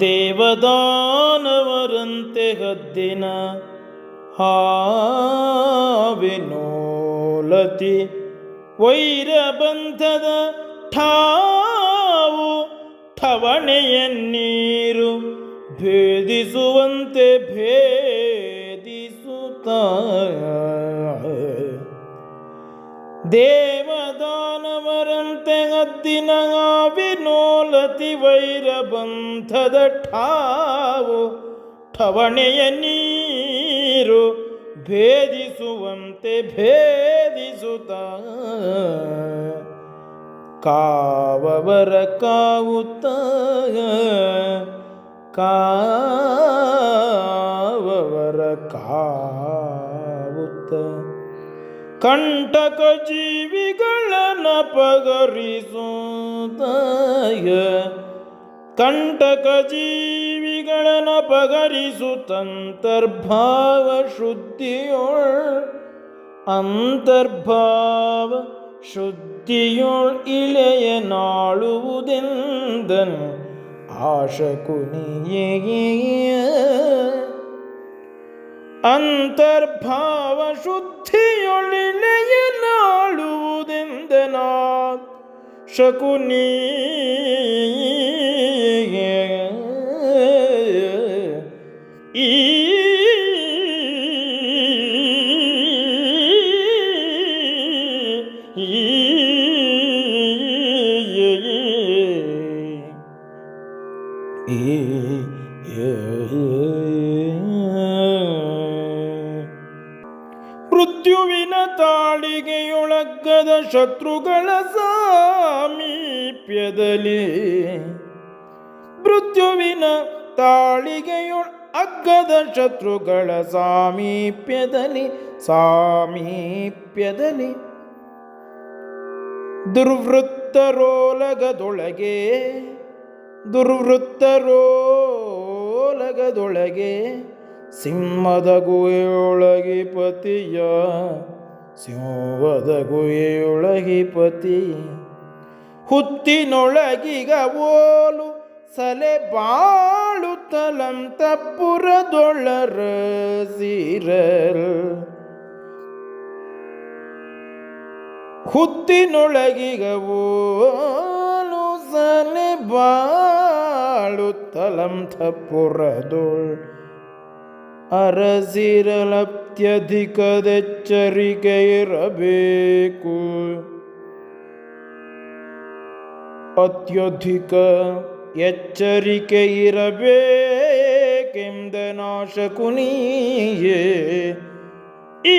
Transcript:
ದೇವದಾನವರಂತೆ ಹದ್ದಿನ ಹಾವಿನೋಲತಿ ವೈರಬಂಧದ ಠಾವು ಠವಣೆಯ ನೀರು ಭೇದಿಸುವಂತೆ ಭೇದಿಸುತ್ತ ದೇವದಾನವರಂತೆ ಹದ್ದಿನ ಹಾವಿನೋಲತಿ ವೈರಬಂಧದ ಠಾವು ಠವಣೆಯ ನೀರು ಭೇದಿಸುವಂತೆ ಭೇದಿಸುತ್ತ ಕಾವವರ ಕಾವುತ್ತ ಕಾವವರ ಕಾವುತ್ತ ಕಂಟಕ ಜೀವಿಗಳನ್ನ ಪಗರಿಸುತ್ತ ಕಂಟಕ ಜೀವಿಗಳನ್ನ ಪಗರಿಸುತ್ತಂತರ್ಭಾವ ಶುದ್ಧಿಯೋಳ್ ಅಂತರ್ಭಾವ ಶುದ್ಧಿಯೋಳ್ ಇಳೆಯ ನಾಳುವುದೆಂದನು ಆಶಕುನಿಯೇ ಅಂತರ್ಭಾವ ಶುದ್ಧಿಯೊಳಿಳೆಯ ನಾಳುವುದೆಂದನ ಶಕುನಿ ಈ ಮೃತ್ಯುವಿನ ತಾಳಿಗೆಯೊಳಗ್ಗದ ಶತ್ರುಗಳ ಸಾಮೀಪ್ಯದಲ್ಲಿ ಮೃತ್ಯುವಿನ ತಾಳಿಗೆಯೊಳಗ್ಗದ ಶತ್ರುಗಳ ಸಾಮೀಪ್ಯದಲ್ಲಿ ದುರ್ವೃತ್ತರೋಲಗದೊಳಗೆ ಸಿಂಹದ ಗುಹೆಯೊಳಗೆ ಪತಿಯ ಸಿಂಹದ ಗುಹೆಯೊಳಗೆ ಪತಿ ಹುತ್ತಿನೊಳಗಿಗ ಓಲು ಸಲೆ ಬಾಳುತ್ತಲಂ ತಪ್ಪುರದೊಳರ ಸೀರಲ್ ಹುತ್ತಿನೊಳಗಿಗ ಓಲು ಸಲೆ ಬಾಳುತ್ತಲಂ ತಪ್ಪುರದೊಳ್ ಅರಸಿರಲತ್ಯಧಿಕದೆಚ್ಚರಿಕೆ ಇರಬೇಕು ಅತ್ಯಧಿಕ ಎಚ್ಚರಿಕೆ ಇರಬೇಕೆಂದ ನಾಶಕುನಿಯೇ ಈ